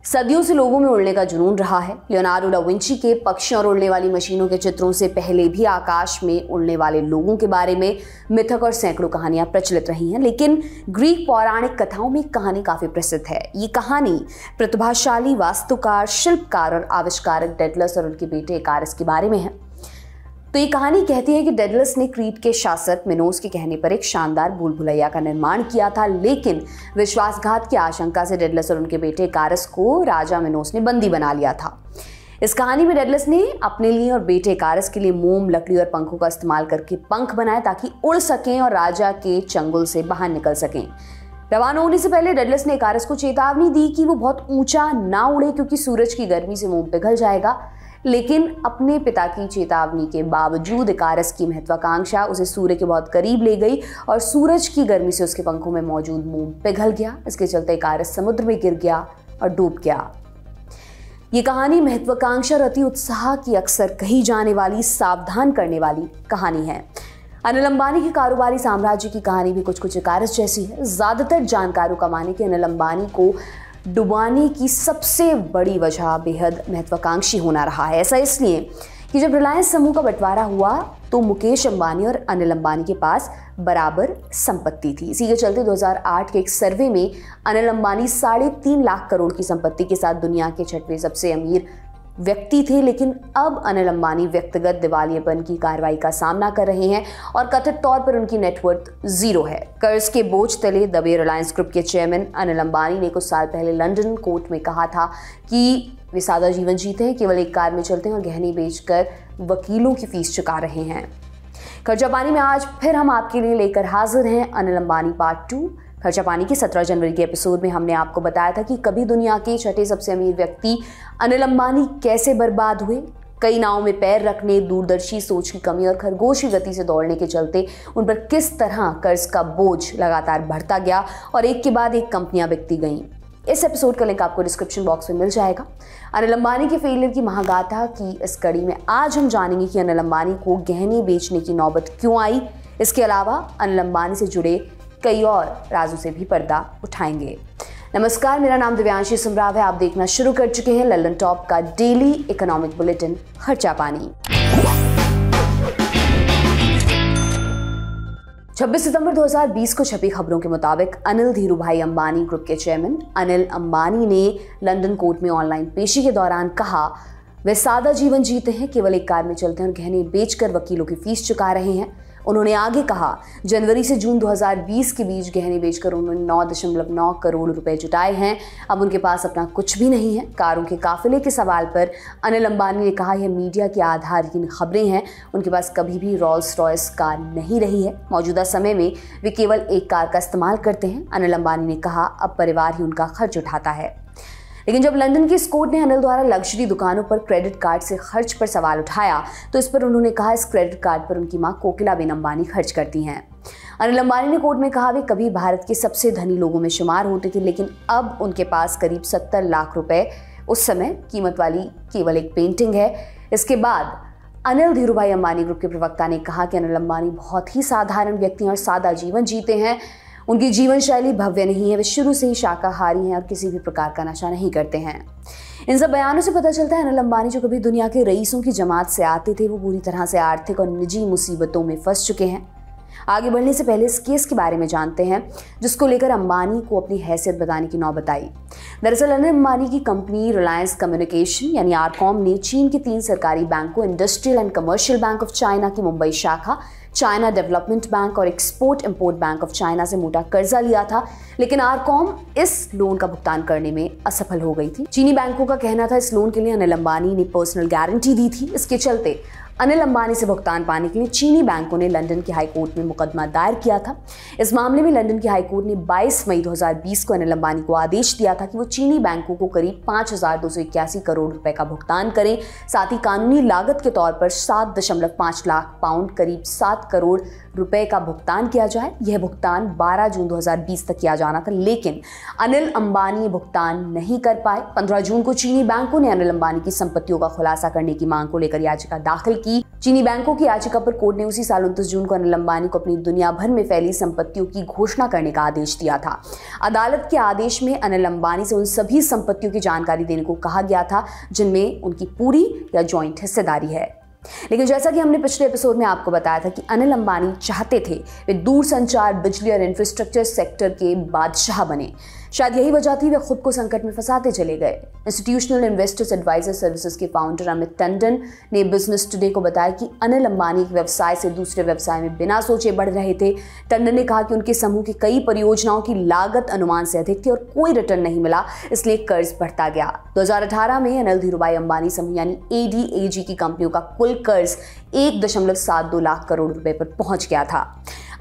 सदियों से लोगों में उड़ने का जुनून रहा है। लियोनार्डो डा विंची के पक्षियों और उड़ने वाली मशीनों के चित्रों से पहले भी आकाश में उड़ने वाले लोगों के बारे में मिथक और सैकड़ों कहानियां प्रचलित रही हैं, लेकिन ग्रीक पौराणिक कथाओं में कहानी काफी प्रसिद्ध है। ये कहानी प्रतिभाशाली वास्तुकार, शिल्पकार और आविष्कारक डेडलस और उनके बेटे इकारस के बारे में है। तो ये कहानी कहती है कि डेडलस ने क्रीट के शासक मिनोस के कहने पर एक शानदार भूल भुलैया का निर्माण किया था, लेकिन विश्वासघात की आशंका से डेडलस और उनके बेटे इकारस को राजा मिनोस ने बंदी बना लिया था। इस कहानी में डेडलस ने अपने लिए और बेटे इकारस के लिए मोम, लकड़ी और पंखों का इस्तेमाल करके पंख बनाए ताकि उड़ सकें और राजा के चंगुल से बाहर निकल सकें। रवाना होने से पहले डेडलस ने इकारस को चेतावनी दी कि वो बहुत ऊंचा ना उड़े क्योंकि सूरज की गर्मी से मोम पिघल जाएगा, लेकिन अपने पिता की चेतावनी के बावजूद इकारस की महत्वाकांक्षा उसे सूर्य के बहुत करीब ले गई और सूरज की गर्मी से उसके पंखों में मौजूद मोम पिघल गया। इसके चलते इकारस समुद्र में गिर गया और डूब गया। ये कहानी महत्वाकांक्षा और अति उत्साह की अक्सर कही जाने वाली सावधान करने वाली कहानी है। अनिल अंबानी के कारोबारी साम्राज्य की कहानी भी कुछ इकारस जैसी है। ज्यादातर जानकारों का माने कि अनिल अंबानी को डुबाने की सबसे बड़ी वजह बेहद महत्वाकांक्षी होना रहा है। ऐसा इसलिए कि जब रिलायंस समूह का बंटवारा हुआ तो मुकेश अंबानी और अनिल अंबानी के पास बराबर संपत्ति थी। इसी के चलते 2008 के एक सर्वे में अनिल अंबानी 3.5 लाख करोड़ की संपत्ति के साथ दुनिया के 6वें सबसे अमीर व्यक्ति थे, लेकिन अब अनिल अंबानी व्यक्तिगत दिवालियेपन की कार्रवाई का सामना कर रहे हैं और कथित तौर पर उनकी नेटवर्थ जीरो है। कर्ज के बोझ तले दबे रिलायंस ग्रुप के चेयरमैन अनिल अंबानी ने कुछ साल पहले लंदन कोर्ट में कहा था कि वे सादा जीवन जीते हैं, केवल एक कार में चलते हैं और गहने बेचकर वकीलों की फीस चुका रहे हैं। खर्चा पानी में आज फिर हम आपके लिए लेकर हाजिर हैं अनिल अंबानी पार्ट 2। खर्चा पानी के 17 जनवरी के एपिसोड में हमने आपको बताया था कि कभी दुनिया के 6ठे सबसे अमीर व्यक्ति अनिल अंबानी कैसे बर्बाद हुए। कई नावों में पैर रखने, दूरदर्शी सोच की कमी और खरगोश की गति से दौड़ने के चलते उन पर किस तरह कर्ज का बोझ लगातार बढ़ता गया और एक के बाद एक कंपनियां बिकती गईं। इस एपिसोड का लिंक आपको डिस्क्रिप्शन बॉक्स में मिल जाएगा। अनिल अंबानी के फेलियर की महागाथा की इस कड़ी में आज हम जानेंगे कि अनिल अंबानी को गहने बेचने की नौबत क्यों आई। इसके अलावा अनिल अंबानी से जुड़े कई और राजों से भी पर्दा उठाएंगे। नमस्कार, मेरा नाम दिव्यांशी सुमराव है। आप देखना शुरू कर चुके हैं लंदन टॉप का डेली इकोनॉमिक बुलेटिन खर्चा पानी। 26 सितंबर 2020 को छपी खबरों के मुताबिक अनिल धीरूभाई अंबानी ग्रुप के चेयरमैन अनिल अंबानी ने लंदन कोर्ट में ऑनलाइन पेशी के दौरान कहा वे सादा जीवन जीते हैं, केवल एक कार में चलते हैं और गहने बेचकर वकीलों की फीस चुका रहे हैं। उन्होंने आगे कहा जनवरी से जून 2020 के बीच गहने बेचकर उन्होंने 9.9 करोड़ रुपए जुटाए हैं। अब उनके पास अपना कुछ भी नहीं है। कारों के काफिले के सवाल पर अनिल अंबानी ने कहा यह मीडिया की आधारहीन खबरें हैं। उनके पास कभी भी रोल्स रॉयस कार नहीं रही है। मौजूदा समय में वे केवल एक कार का इस्तेमाल करते हैं। अनिल अंबानी ने कहा अब परिवार ही उनका खर्च उठाता है। लेकिन जब लंदन की इस कोर्ट ने अनिल द्वारा लग्जरी दुकानों पर क्रेडिट कार्ड से खर्च पर सवाल उठाया तो इस पर उन्होंने कहा इस क्रेडिट कार्ड पर उनकी मां कोकिलाबेन अंबानी खर्च करती हैं। अनिल अंबानी ने कोर्ट में कहा वे कभी भारत के सबसे धनी लोगों में शुमार होते थे, लेकिन अब उनके पास करीब 70 लाख रुपए उस समय कीमत वाली केवल एक पेंटिंग है। इसके बाद अनिल धीरूभाई अंबानी ग्रुप के प्रवक्ता ने कहा कि अनिल अंबानी बहुत ही साधारण व्यक्ति हैं और सादा जीवन जीते हैं। उनकी जीवन शैली भव्य नहीं है। वे शुरू से ही शाकाहारी हैं और किसी भी प्रकार का नशा नहीं करते हैं। इन सब बयानों से पता चलता है अनिल अंबानी जो कभी दुनिया के रईसों की जमात से आते थे वो पूरी तरह से आर्थिक और निजी मुसीबतों में फंस चुके हैं। आगे बढ़ने से पहले इस केस के बारे में जानते हैं जिसको लेकर अंबानी को अपनी हैसियत बताने की नौबत आई। दरअसल अनिल अंबानी की कंपनी रिलायंस कम्युनिकेशन यानी आरकॉम ने चीन के 3 सरकारी बैंकों industrial and commercial bank of China की मुंबई शाखा, चाइना डेवलपमेंट बैंक और export import bank of China से मोटा कर्जा लिया था, लेकिन आरकॉम इस लोन का भुगतान करने में असफल हो गई थी। चीनी बैंकों का कहना था इस लोन के लिए अनिल अंबानी ने पर्सनल गारंटी दी थी। इसके चलते अनिल अंबानी से भुगतान पाने के लिए चीनी बैंकों ने लंदन की हाईकोर्ट में मुकदमा दायर किया था। इस मामले में लंदन की हाईकोर्ट ने 22 मई 2020 को अनिल अंबानी को आदेश दिया था कि वो चीनी बैंकों को करीब 5,281 करोड़ रुपए का भुगतान करें। साथ ही कानूनी लागत के तौर पर 7.5 लाख पाउंड करीब 7 करोड़ रुपए का भुगतान किया जाए। यह भुगतान 12 जून 2020 तक किया जाना था, लेकिन अनिल अंबानी भुगतान नहीं कर पाए। 15 जून को चीनी बैंकों ने अनिल अंबानी की संपत्तियों का खुलासा करने की मांग को लेकर याचिका दाखिल की। की चीनी बैंकों की याचिका पर कोर्ट ने उसी साल 29 जून को अनिल अंबानी को अपनी दुनिया भर में फैली संपत्तियों की घोषणा करने का आदेश दिया था। अदालत के आदेश में अनिल अंबानी से उन सभी संपत्तियों की जानकारी देने को कहा गया था जिनमें उनकी पूरी या जॉइंट हिस्सेदारी है। लेकिन जैसा कि हमने पिछले एपिसोड में आपको बताया था कि अनिल अंबानी चाहते थे वे दूरसंचार, बिजली और इंफ्रास्ट्रक्चर सेक्टर के बादशाह बने। शायद यही वजह थी वे खुद को संकट में फंसाते चले गए। इंस्टीट्यूशनल इन्वेस्टर्स एडवाइजर सर्विसेज के फाउंडर अमित टंडन ने बिजनेस टुडे को बताया कि अनिल अंबानी एक व्यवसाय से दूसरे व्यवसाय में बिना सोचे बढ़ रहे थे। टंडन ने कहा कि उनके समूह की कई परियोजनाओं की लागत अनुमान से अधिक थी और कोई रिटर्न नहीं मिला, इसलिए कर्ज बढ़ता गया। 2018 में अनिल धीरूभाई अंबानी समूह यानी ADAG की कंपनियों का कुल कर्ज 1.72 लाख करोड़ रुपए पर पहुंच गया था।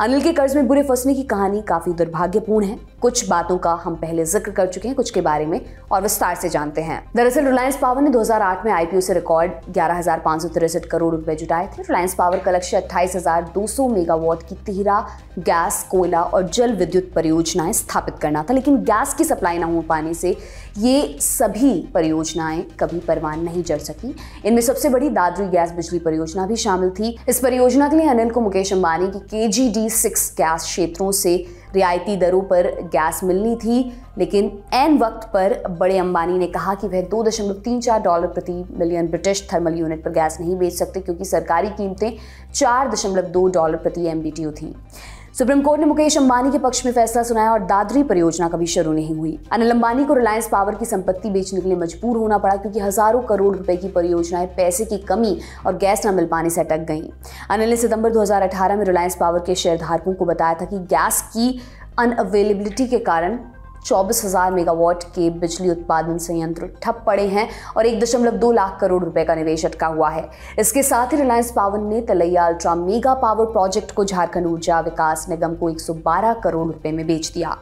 अनिल के कर्ज में बुरे फंसने की कहानी काफी दुर्भाग्यपूर्ण है। कुछ बातों का हम पहले जिक्र कर चुके हैं, कुछ के बारे में और विस्तार से जानते हैं। दरअसल रिलायंस पावर ने 2008 में IPO से रिकॉर्ड 11,563 करोड़ रुपए जुटाए थे। रिलायंस पावर का लक्ष्य 28,200 मेगावाट की 13 गैस, कोयला और जल विद्युत परियोजनाएं स्थापित करना था, लेकिन गैस की सप्लाई न हो पाने से ये सभी परियोजनाएं कभी परवान नहीं चढ़ सकी। इनमें सबसे बड़ी दादरी गैस बिजली परियोजना भी शामिल थी। इस परियोजना के लिए अनिल को मुकेश अंबानी की KGD6 गैस क्षेत्रों से रियायती दरों पर गैस मिलनी थी, लेकिन ऐन वक्त पर बड़े अंबानी ने कहा कि वह $2.34 प्रति मिलियन ब्रिटिश थर्मल यूनिट पर गैस नहीं बेच सकते क्योंकि सरकारी कीमतें $4.2 प्रति MBTU थी। सुप्रीम कोर्ट ने मुकेश अंबानी के पक्ष में फैसला सुनाया और दादरी परियोजना कभी शुरू नहीं हुई। अनिल अंबानी को रिलायंस पावर की संपत्ति बेचने के लिए मजबूर होना पड़ा क्योंकि हजारों करोड़ रुपए की परियोजनाएं पैसे की कमी और गैस न मिल पाने से अटक गईं। अनिल ने सितंबर 2018 में रिलायंस पावर के शेयरधारकों को बताया था कि गैस की अनअवेलेबिलिटी के कारण 24,000 मेगावाट के बिजली उत्पादन संयंत्र ठप पड़े हैं और 1.2 लाख करोड़ रुपए का निवेश अटका हुआ है। इसके साथ ही रिलायंस पावर ने तलैया अल्ट्रा मेगा पावर प्रोजेक्ट को झारखंड ऊर्जा विकास निगम को 112 करोड़ रुपए में बेच दिया।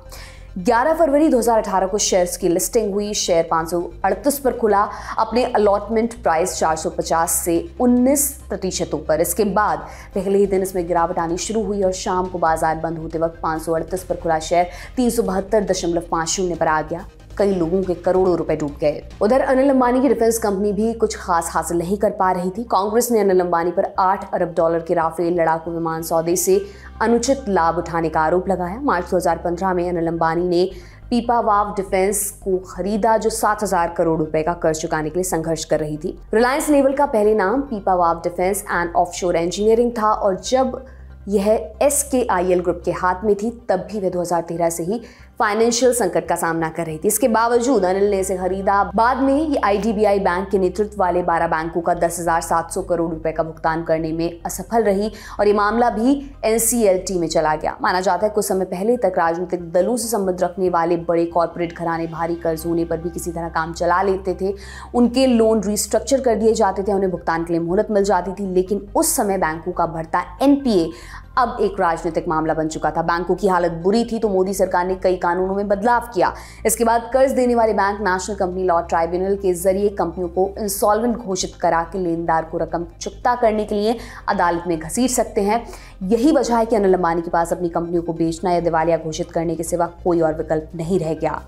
11 फरवरी 2018 को शेयर्स की लिस्टिंग हुई। शेयर 538 पर खुला, अपने अलॉटमेंट प्राइस 450 से 19% पर। इसके बाद पहले ही दिन इसमें गिरावट आनी शुरू हुई और शाम को बाजार बंद होते वक्त 538 पर खुला शेयर 372.50 पर आ गया। कई लोगों के करोड़ों रुपए डूब गए। उधर अनिल अंबानी की डिफेंस कंपनी भी कुछ खास हासिल नहीं कर पा रही थी। कांग्रेस ने अनिल अंबानी पर $8 अरब के राफेल लड़ाकू विमान सौदे से अनुचित लाभ उठाने का आरोप लगाया। मार्च 2015 में अनिल अंबानी ने पीपावाव डिफेंस को खरीदा जो 7,000 करोड़ रुपए का कर्ज चुकाने के लिए संघर्ष कर रही थी। रिलायंस नेवल का पहले नाम Pipavav defence and offshore engineering था और जब यह SKIL ग्रुप के हाथ में थी तब भी वह 2013 से ही फाइनेंशियल संकट का सामना कर रही थी। इसके बावजूद अनिल ने इसे खरीदा। बाद में ये IDBI बैंक के नेतृत्व वाले 12 बैंकों का 10,700 करोड़ रुपए का भुगतान करने में असफल रही और ये मामला भी NCLT में चला गया। माना जाता है कुछ समय पहले तक राजनीतिक दलों से संबंध रखने वाले बड़े कॉर्पोरेट घराने भारी कर्ज होने पर भी किसी तरह काम चला लेते थे। उनके लोन रिस्ट्रक्चर कर दिए जाते थे, उन्हें भुगतान के लिए मोहलत मिल जाती थी, लेकिन उस समय बैंकों का बढ़ता NPA अब एक राजनीतिक मामला बन चुका था। बैंकों की हालत बुरी थी तो मोदी सरकार ने कई कानूनों में बदलाव किया। इसके बाद कर्ज देने वाले bank national company law tribunal के जरिए कंपनियों को इंसॉल्वेंट घोषित करा के लेनदार को रकम चुकता करने के लिए अदालत में घसीट सकते हैं। यही वजह है कि अनिल अंबानी के पास अपनी कंपनियों को बेचना या दिवालिया घोषित करने के सिवा कोई और विकल्प नहीं रह गया।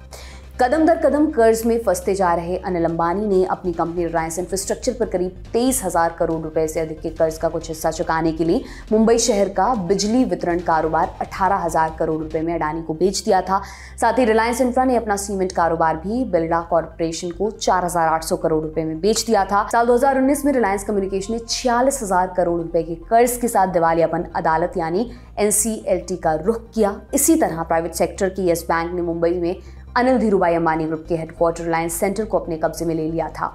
कदम दर कदम कर्ज में फंसते जा रहे अनिल अंबानी ने अपनी कंपनी रिलायंस इंफ्रास्ट्रक्चर पर करीब 23,000 करोड़ रुपए से अधिक के कर्ज का कुछ हिस्सा चुकाने के लिए मुंबई शहर का बिजली वितरण कारोबार 18,000 करोड़ रुपए में अडानी को बेच दिया था। साथ ही रिलायंस इंफ्रा ने अपना सीमेंट कारोबार भी बिरला कॉर्पोरेशन को 4,800 करोड़ रुपए में बेच दिया था। साल 2019 में रिलायंस कम्युनिकेशन ने 46,000 करोड़ रुपए के कर्ज के साथ दिवालियापन अदालत यानी NCLT का रुख किया। इसी तरह प्राइवेट सेक्टर की येस बैंक ने मुंबई में अनिल धीरूभाई अंबानी ग्रुप के हेडक्वार्टर रिलायंस सेंटर को अपने कब्जे में ले लिया था।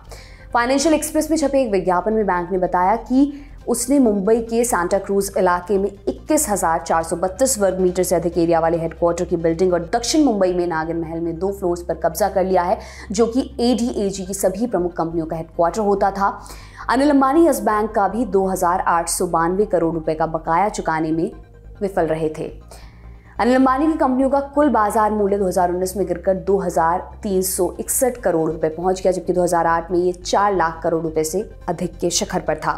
फाइनेंशियल एक्सप्रेस में छपे एक विज्ञापन में बैंक ने बताया कि उसने मुंबई के सांता क्रूज इलाके में 21,432 वर्ग मीटर से अधिक एरिया वाले हेडक्वार्टर की बिल्डिंग और दक्षिण मुंबई में नागिन महल में 2 फ्लोर्स पर कब्जा कर लिया है, जो कि ADAG की सभी प्रमुख कंपनियों का हेडक्वार्टर होता था। अनिल अंबानी इस बैंक का भी 2,892 करोड़ रुपए का बकाया चुकाने में विफल रहे थे। अनिल अंबानी की कंपनियों का कुल बाजार मूल्य 2019 में गिरकर 2,361 करोड़ रुपए पहुंच गया, जबकि 2008 में ये 4 लाख करोड़ रुपए से अधिक के शिखर पर था।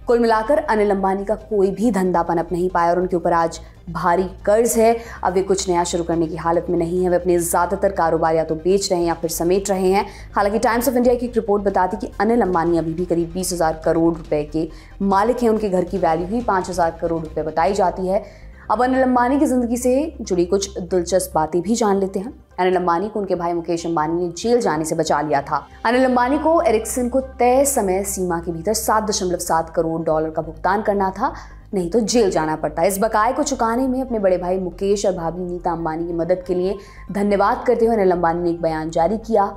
कुल मिलाकर अनिल अंबानी का कोई भी धंधा पनप नहीं पाया और उनके ऊपर आज भारी कर्ज है। अब वे कुछ नया शुरू करने की हालत में नहीं है। वे अपने ज़्यादातर कारोबार या तो बेच रहे हैं या फिर समेट रहे हैं। हालांकि टाइम्स ऑफ इंडिया की एक रिपोर्ट बताती कि अनिल अंबानी अभी भी करीब 20,000 करोड़ रुपए के मालिक हैं। उनके घर की वैल्यू ही 5,000 करोड़ रुपए बताई जाती है। अब अनिल अंबानी की ज़िंदगी से जुड़ी कुछ दिलचस्प बातें भी जान लेते हैं। अनिल अंबानी को उनके भाई मुकेश अंबानी ने जेल जाने से बचा लिया था। अनिल अंबानी को एरिक्सन को तय समय सीमा के भीतर 7.7 करोड़ डॉलर का भुगतान करना था, नहीं तो जेल जाना पड़ता। इस बकाये को चुकाने में अपने बड़े भाई मुकेश और भाभी नीता अंबानी की मदद के लिए धन्यवाद करते हुए अनिल अंबानी ने एक बयान जारी किया।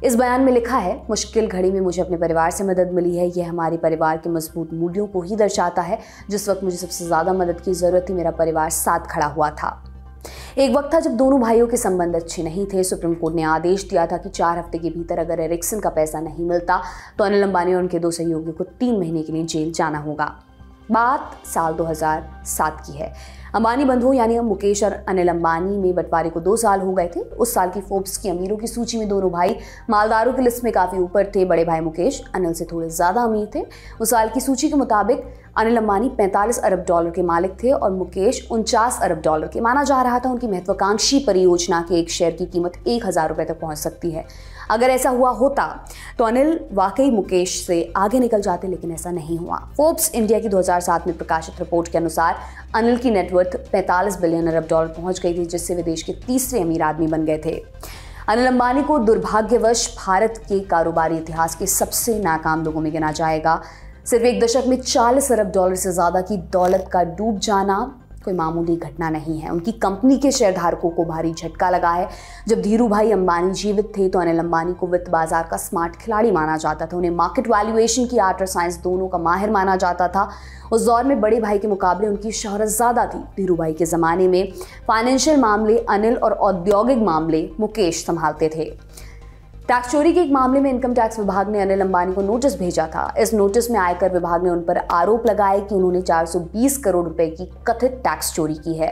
इस बयान में लिखा है, मुश्किल घड़ी में मुझे अपने परिवार से मदद मिली है। यह हमारे परिवार के मजबूत मूल्यों को ही दर्शाता है। जिस वक्त मुझे सबसे ज़्यादा मदद की ज़रूरत थी, मेरा परिवार साथ खड़ा हुआ था। एक वक्त था जब दोनों भाइयों के संबंध अच्छे नहीं थे। सुप्रीम कोर्ट ने आदेश दिया था कि 4 हफ्ते के भीतर अगर एरिक्सन का पैसा नहीं मिलता तो अनिल अंबानी और उनके 2 सहयोगियों को 3 महीने के लिए जेल जाना होगा। बात साल 2007 की है। अंबानी बंधुओं यानी मुकेश और अनिल अंबानी में बंटवारे को 2 साल हो गए थे। उस साल की फोर्ब्स की अमीरों की सूची में दोनों भाई मालदारों की लिस्ट में काफ़ी ऊपर थे। बड़े भाई मुकेश अनिल से थोड़े ज़्यादा अमीर थे। उस साल की सूची के मुताबिक अनिल अंबानी 45 अरब डॉलर के मालिक थे और मुकेश 49 अरब डॉलर के। माना जा रहा था उनकी महत्वाकांक्षी परियोजना के एक शेयर की कीमत 1,000 रुपये तक पहुंच सकती है। अगर ऐसा हुआ होता तो अनिल वाकई मुकेश से आगे निकल जाते, लेकिन ऐसा नहीं हुआ। फोर्ब्स इंडिया की 2007 में प्रकाशित रिपोर्ट के अनुसार अनिल की नेटवर्थ 45 बिलियन अरब डॉलर पहुंच गई थी, जिससे वे देश के तीसरे अमीर आदमी बन गए थे। अनिल अंबानी को दुर्भाग्यवश भारत के कारोबारी इतिहास के सबसे नाकाम लोगों में गिना जाएगा। सिर्फ एक दशक में 40 अरब डॉलर से ज़्यादा की दौलत का डूब जाना कोई मामूली घटना नहीं है। उनकी कंपनी के शेयरधारकों को भारी झटका लगा है। जब धीरू भाई अंबानी जीवित थे तो अनिल अंबानी को वित्त बाजार का स्मार्ट खिलाड़ी माना जाता था। उन्हें मार्केट वैल्यूएशन की आर्ट और साइंस दोनों का माहिर माना जाता था। उस दौर में बड़े भाई के मुकाबले उनकी शोहरत ज़्यादा थी। धीरू भाई के ज़माने में फाइनेंशियल मामले अनिल और औद्योगिक मामले मुकेश संभालते थे। टैक्स चोरी के एक मामले में इनकम टैक्स विभाग ने अनिल अंबानी को नोटिस भेजा था। इस नोटिस में आयकर विभाग ने उन पर आरोप लगाए कि उन्होंने 420 करोड़ रुपए की कथित टैक्स चोरी की है।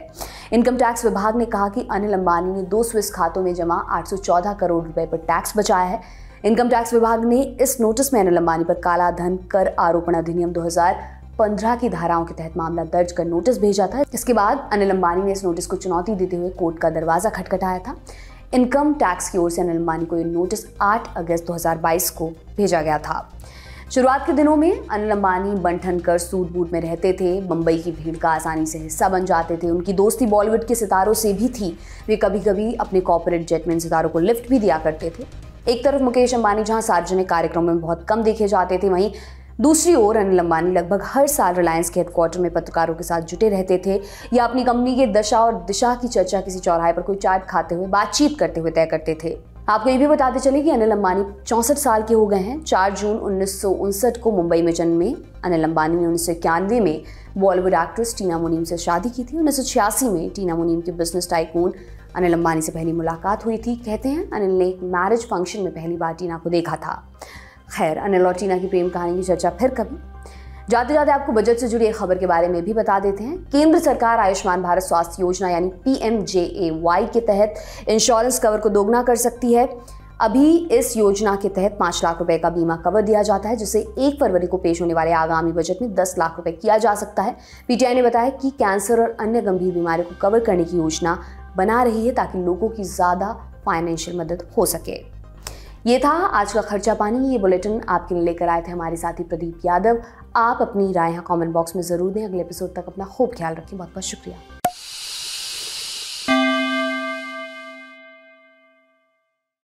इनकम टैक्स विभाग ने कहा कि अनिल अंबानी ने 2 स्विस खातों में जमा 814 करोड़ रुपए पर टैक्स बचाया है। इनकम टैक्स विभाग ने इस नोटिस में अनिल अंबानी पर काला धन कर आरोपण अधिनियम 2015 की धाराओं के तहत मामला दर्ज कर नोटिस भेजा था। इसके बाद अनिल अंबानी ने इस नोटिस को चुनौती देते हुए कोर्ट का दरवाजा खटखटाया था। इनकम टैक्स की ओर से अनिल अंबानी को ये नोटिस 8 अगस्त 2022 को भेजा गया था। शुरुआत के दिनों में अनिल अंबानी बंठन कर सूट बूट में रहते थे। मुंबई की भीड़ का आसानी से हिस्सा बन जाते थे। उनकी दोस्ती बॉलीवुड के सितारों से भी थी। वे कभी कभी अपने कॉर्पोरेट जेट में इन सितारों को लिफ्ट भी दिया करते थे। एक तरफ मुकेश अंबानी जहां सार्वजनिक कार्यक्रमों में बहुत कम देखे जाते थे, वहीं दूसरी ओर अनिल अंबानी लगभग हर साल रिलायंस के हेडक्वार्टर में पत्रकारों के साथ जुटे रहते थे या अपनी कंपनी के दशा और दिशा की चर्चा किसी चौराहे पर कोई चाट खाते हुए बातचीत करते हुए तय करते थे। आपको ये भी बताते चले कि अनिल अंबानी 64 साल के हो गए हैं। 4 जून 1959 को मुंबई में जन्मे अनिल अंबानी ने 1991 में बॉलीवुड एक्ट्रेस टीना मुनीम से शादी की थी। 1986 में टीना मुनीम के बिजनेस टाइकून अनिल अंबानी से पहली मुलाकात हुई थी। कहते हैं अनिल ने एक मैरिज फंक्शन में पहली बार टीना को देखा था। खैर, अनिल और टीना की प्रेम कहानी की चर्चा फिर कभी। जाते जाते आपको बजट से जुड़ी एक खबर के बारे में भी बता देते हैं। केंद्र सरकार आयुष्मान भारत स्वास्थ्य योजना यानी PMJAY के तहत इंश्योरेंस कवर को दोगुना कर सकती है। अभी इस योजना के तहत 5 लाख रुपए का बीमा कवर दिया जाता है, जिसे 1 फरवरी को पेश होने वाले आगामी बजट में 10 लाख रुपए किया जा सकता है। PTI ने बताया कि कैंसर और अन्य गंभीर बीमारियों को कवर करने की योजना बना रही है ताकि लोगों की ज़्यादा फाइनेंशियल मदद हो सके। ये था आज का खर्चा पानी। ये बुलेटिन आपके लिए लेकर आए थे हमारे साथी प्रदीप यादव। आप अपनी राय यहाँ कमेंट बॉक्स में ज़रूर दें। अगले एपिसोड तक अपना खूब ख्याल रखें। बहुत बहुत शुक्रिया।